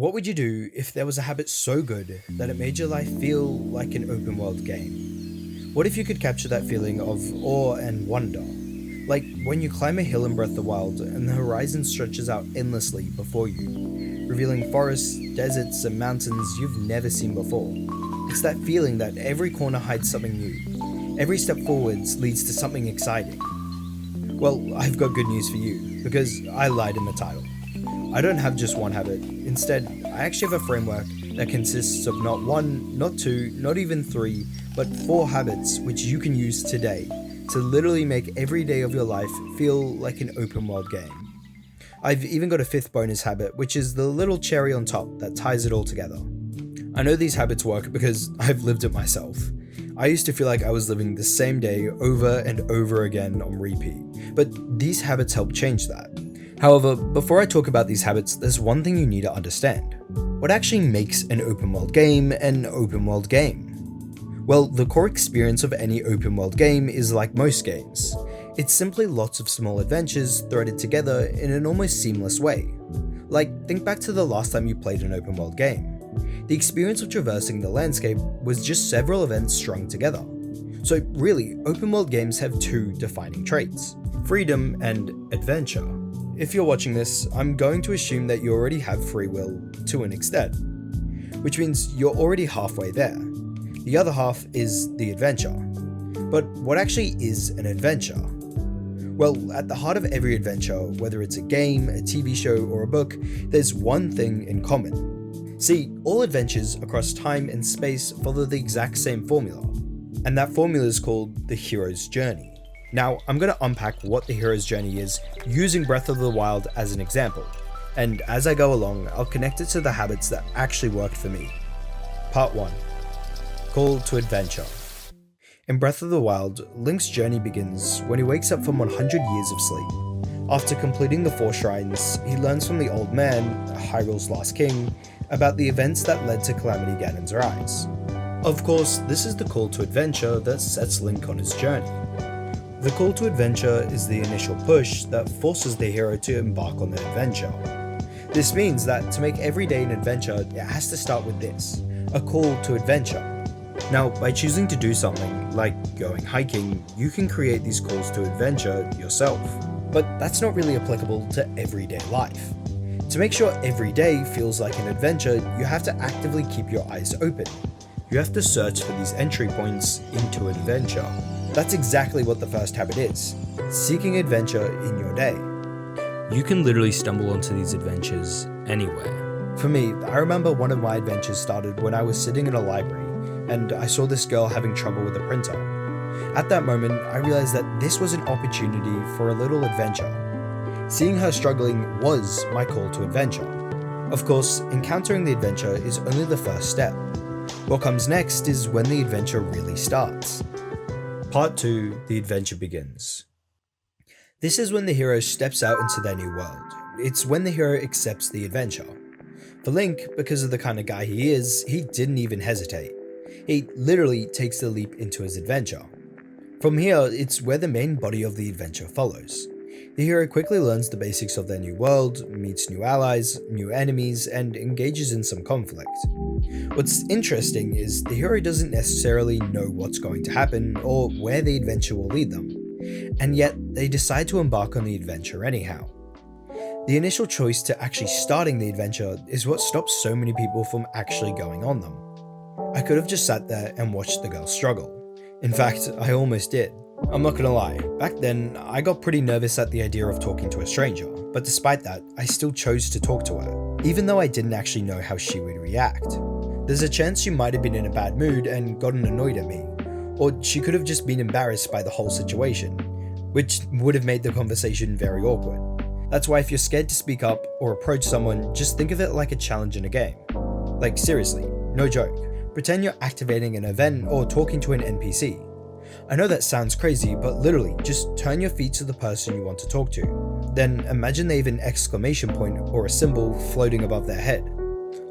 What would you do if there was a habit so good that it made your life feel like an open world game? What if you could capture that feeling of awe and wonder? Like when you climb a hill in Breath of the Wild and the horizon stretches out endlessly before you, revealing forests, deserts, and mountains you've never seen before. It's that feeling that every corner hides something new. Every step forwards leads to something exciting. Well, I've got good news for you, because I lied in the title. I don't have just one habit. Instead, I actually have a framework that consists of not one, not two, not even three, but 4 habits which you can use today to literally make every day of your life feel like an open world game. I've even got a 5th bonus habit, which is the little cherry on top that ties it all together. I know these habits work because I've lived it myself. I used to feel like I was living the same day over and over again on repeat, but these habits help change that. However, before I talk about these habits, there's one thing you need to understand. What actually makes an open world game an open world game? Well, the core experience of any open world game is like most games. It's simply lots of small adventures threaded together in an almost seamless way. Like, think back to the last time you played an open world game. The experience of traversing the landscape was just several events strung together. So really, open world games have 2 defining traits: freedom and adventure. If you're watching this, I'm going to assume that you already have free will to an extent, which means you're already halfway there. The other half is the adventure. But what actually is an adventure? Well, at the heart of every adventure, whether it's a game, a TV show, or a book, there's one thing in common. See, all adventures across time and space follow the exact same formula, and that formula is called the hero's journey. Now, I'm going to unpack what the hero's journey is using Breath of the Wild as an example, and as I go along, I'll connect it to the habits that actually worked for me. Part 1. Call to Adventure. In Breath of the Wild, Link's journey begins when he wakes up from 100 years of sleep. After completing the 4 shrines, he learns from the old man, Hyrule's last king, about the events that led to Calamity Ganon's rise. Of course, this is the call to adventure that sets Link on his journey. The call to adventure is the initial push that forces the hero to embark on the adventure. This means that to make every day an adventure, it has to start with this, a call to adventure. Now, by choosing to do something, like going hiking, you can create these calls to adventure yourself. But that's not really applicable to everyday life. To make sure every day feels like an adventure, you have to actively keep your eyes open. You have to search for these entry points into adventure. That's exactly what the first habit is, seeking adventure in your day. You can literally stumble onto these adventures anywhere. For me, I remember one of my adventures started when I was sitting in a library and I saw this girl having trouble with a printer. At that moment, I realized that this was an opportunity for a little adventure. Seeing her struggling was my call to adventure. Of course, encountering the adventure is only the first step. What comes next is when the adventure really starts. Part 2, the adventure begins. This is when the hero steps out into their new world. It's when the hero accepts the adventure. For Link, because of the kind of guy he is, he didn't even hesitate. He literally takes the leap into his adventure. From here, it's where the main body of the adventure follows. The hero quickly learns the basics of their new world, meets new allies, new enemies, and engages in some conflict. What's interesting is the hero doesn't necessarily know what's going to happen or where the adventure will lead them, and yet they decide to embark on the adventure anyhow. The initial choice to actually starting the adventure is what stops so many people from actually going on them. I could have just sat there and watched the girl struggle. In fact, I almost did. I'm not gonna lie, back then, I got pretty nervous at the idea of talking to a stranger, but despite that, I still chose to talk to her, even though I didn't actually know how she would react. There's a chance she might have been in a bad mood and gotten annoyed at me, or she could have just been embarrassed by the whole situation, which would have made the conversation very awkward. That's why if you're scared to speak up or approach someone, just think of it like a challenge in a game. Like seriously, no joke. Pretend you're activating an event or talking to an NPC. I know that sounds crazy, but literally, just turn your feet to the person you want to talk to. Then imagine they have an exclamation point or a symbol floating above their head.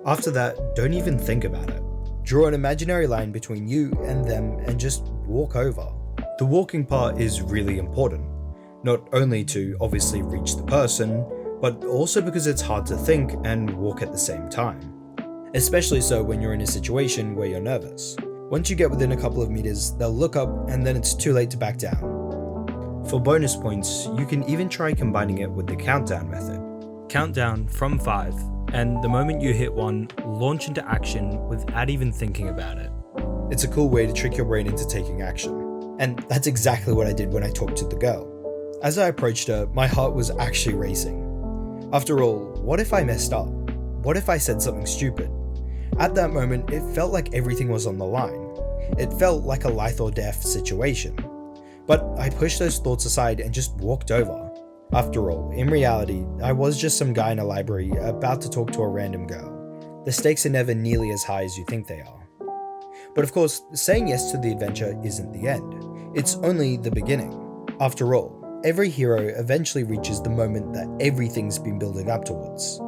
After that, don't even think about it. Draw an imaginary line between you and them and just walk over. The walking part is really important. Not only to obviously reach the person, but also because it's hard to think and walk at the same time. Especially so when you're in a situation where you're nervous. Once you get within a couple of meters, they'll look up and then it's too late to back down. For bonus points, you can even try combining it with the countdown method. Count down from 5, and the moment you hit 1, launch into action without even thinking about it. It's a cool way to trick your brain into taking action. And that's exactly what I did when I talked to the girl. As I approached her, my heart was actually racing. After all, what if I messed up? What if I said something stupid? At that moment, it felt like everything was on the line. It felt like a life or death situation. But I pushed those thoughts aside and just walked over. After all, in reality, I was just some guy in a library about to talk to a random girl. The stakes are never nearly as high as you think they are. But of course, saying yes to the adventure isn't the end. It's only the beginning. After all, every hero eventually reaches the moment that everything's been building up towards.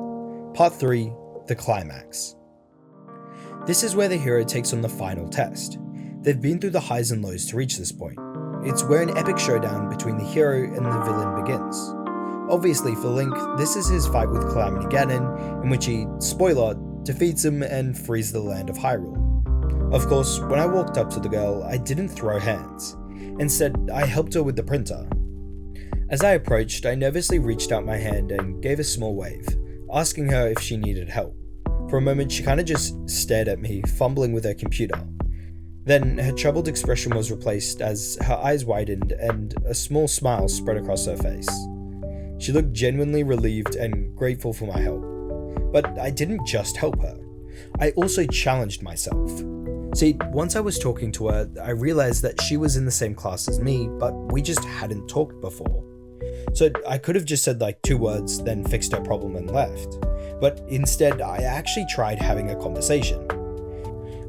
Part 3, the climax. This is where the hero takes on the final test. They've been through the highs and lows to reach this point. It's where an epic showdown between the hero and the villain begins. Obviously for Link, this is his fight with Calamity Ganon, in which he, spoiler, defeats him and frees the land of Hyrule. Of course, when I walked up to the girl, I didn't throw hands. Instead, I helped her with the printer. As I approached, I nervously reached out my hand and gave a small wave, asking her if she needed help. For a moment, she kinda just stared at me, fumbling with her computer. Then her troubled expression was replaced as her eyes widened and a small smile spread across her face. She looked genuinely relieved and grateful for my help. But I didn't just help her. I also challenged myself. See, once I was talking to her, I realized that she was in the same class as me, but we just hadn't talked before. So I could have just said like 2 words, then fixed her problem and left. But instead, I actually tried having a conversation.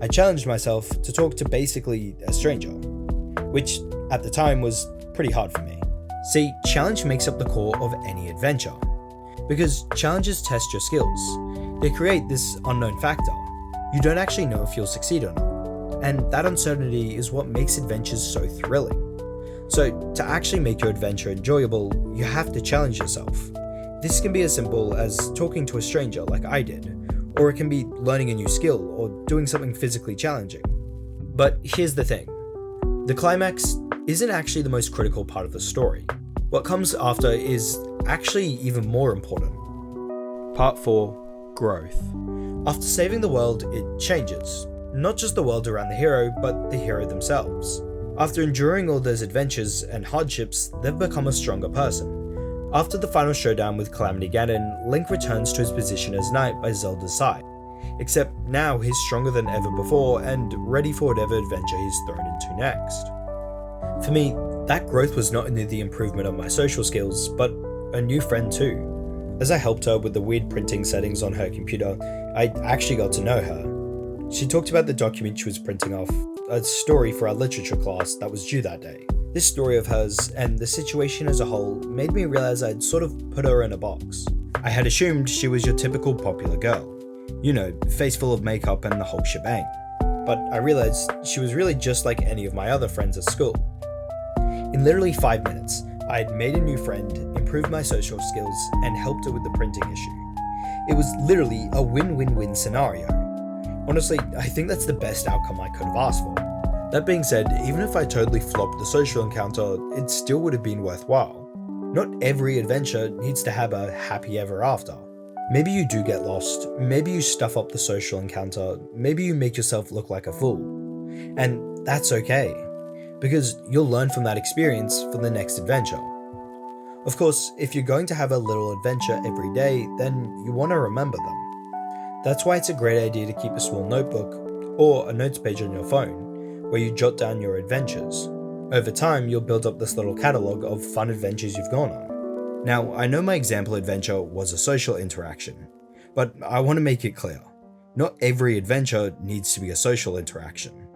I challenged myself to talk to basically a stranger, which at the time was pretty hard for me. See, challenge makes up the core of any adventure, because challenges test your skills. They create this unknown factor. You don't actually know if you'll succeed or not, and that uncertainty is what makes adventures so thrilling. So to actually make your adventure enjoyable, you have to challenge yourself. This can be as simple as talking to a stranger like I did, or it can be learning a new skill or doing something physically challenging. But here's the thing. The climax isn't actually the most critical part of the story. What comes after is actually even more important. Part 4, Growth. After saving the world, it changes. Not just the world around the hero, but the hero themselves. After enduring all those adventures and hardships, they've become a stronger person. After the final showdown with Calamity Ganon, Link returns to his position as knight by Zelda's side, except now he's stronger than ever before and ready for whatever adventure he's thrown into next. For me, that growth was not only the improvement of my social skills, but a new friend too. As I helped her with the weird printing settings on her computer, I actually got to know her. She talked about the document she was printing off, a story for our literature class that was due that day. This story of hers, and the situation as a whole, made me realize I'd sort of put her in a box. I had assumed she was your typical popular girl. You know, face full of makeup and the whole shebang. But I realized she was really just like any of my other friends at school. In literally 5 minutes, I had made a new friend, improved my social skills, and helped her with the printing issue. It was literally a win-win-win scenario. Honestly, I think that's the best outcome I could have asked for. That being said, even if I totally flopped the social encounter, it still would have been worthwhile. Not every adventure needs to have a happy ever after. Maybe you do get lost, maybe you stuff up the social encounter, maybe you make yourself look like a fool. And that's okay, because you'll learn from that experience for the next adventure. Of course, if you're going to have a little adventure every day, then you want to remember them. That's why it's a great idea to keep a small notebook, or a notes page on your phone, where you jot down your adventures. Over time, you'll build up this little catalogue of fun adventures you've gone on. Now, I know my example adventure was a social interaction, but I want to make it clear, not every adventure needs to be a social interaction.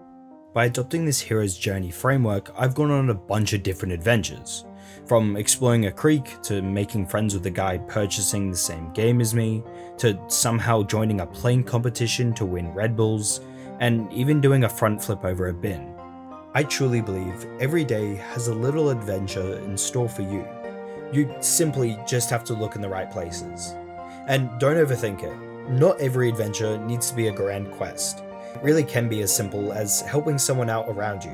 By adopting this hero's journey framework, I've gone on a bunch of different adventures, from exploring a creek, to making friends with a guy purchasing the same game as me, to somehow joining a playing competition to win Red Bulls, and even doing a front flip over a bin. I truly believe every day has a little adventure in store for you, You simply just have to look in the right places. And don't overthink it. Not every adventure needs to be a grand quest. It really can be as simple as helping someone out around you.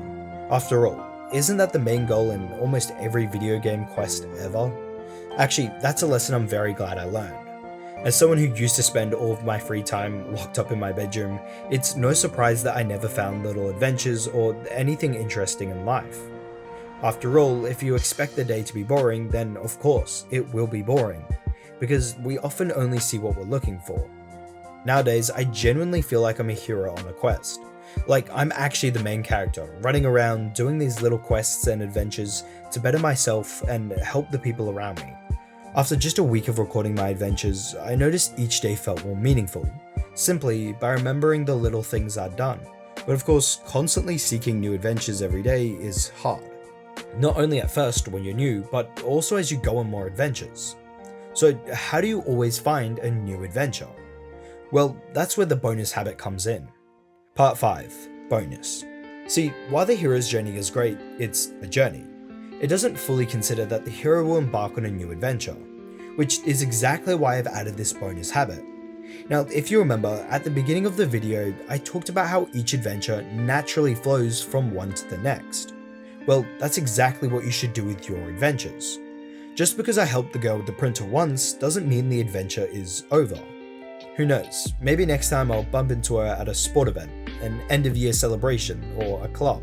After all, isn't that the main goal in almost every video game quest ever? Actually, that's a lesson I'm very glad I learned. As someone who used to spend all of my free time locked up in my bedroom, it's no surprise that I never found little adventures or anything interesting in life. After all, if you expect the day to be boring, then of course, it will be boring, because we often only see what we're looking for. Nowadays, I genuinely feel like I'm a hero on a quest. Like, I'm actually the main character, running around doing these little quests and adventures to better myself and help the people around me. After just a week of recording my adventures, I noticed each day felt more meaningful, simply by remembering the little things I'd done. But of course, constantly seeking new adventures every day is hard. Not only at first when you're new, but also as you go on more adventures. So how do you always find a new adventure? Well, that's where the bonus habit comes in. Part 5. Bonus. See, while the hero's journey is great, it's a journey. It doesn't fully consider that the hero will embark on a new adventure, which is exactly why I've added this bonus habit. Now, if you remember, at the beginning of the video, I talked about how each adventure naturally flows from one to the next. Well, that's exactly what you should do with your adventures. Just because I helped the girl with the printer once doesn't mean the adventure is over. Who knows, maybe next time I'll bump into her at a sport event, an end of year celebration, or a club.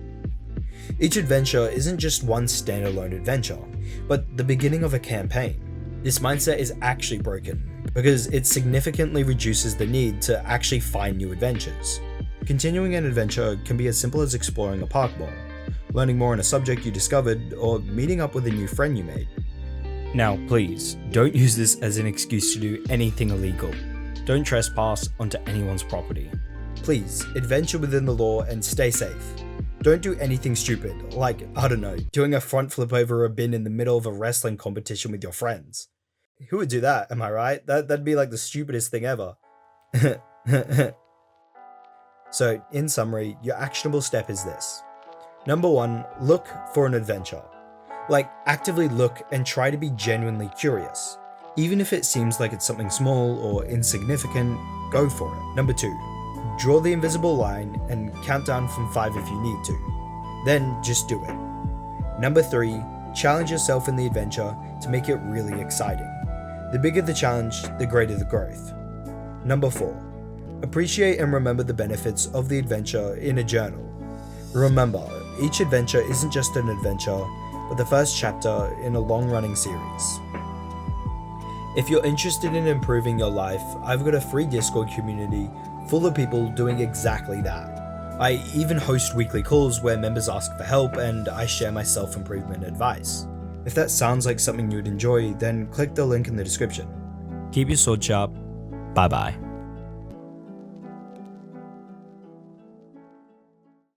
Each adventure isn't just one standalone adventure, but the beginning of a campaign. This mindset is actually broken, because it significantly reduces the need to actually find new adventures. Continuing an adventure can be as simple as exploring a park mall, learning more on a subject you discovered, or meeting up with a new friend you made. Now please, don't use this as an excuse to do anything illegal. Don't trespass onto anyone's property. Please, adventure within the law and stay safe. Don't do anything stupid, like, I don't know, doing a front flip over a bin in the middle of a wrestling competition with your friends. Who would do that, am I right? That'd be like the stupidest thing ever. So, in summary, your actionable step is this. Number 1, look for an adventure. Like, actively look and try to be genuinely curious. Even if it seems like it's something small or insignificant, go for it. Number 2, draw the invisible line and count down from 5 if you need to. Then just do it. Number 3, challenge yourself in the adventure to make it really exciting. The bigger the challenge, the greater the growth. Number 4, appreciate and remember the benefits of the adventure in a journal. Remember, each adventure isn't just an adventure, but the first chapter in a long-running series. If you're interested in improving your life, I've got a free Discord community full of people doing exactly that. I even host weekly calls where members ask for help and I share my self-improvement advice. If that sounds like something you'd enjoy, then click the link in the description. Keep your sword sharp. Bye bye.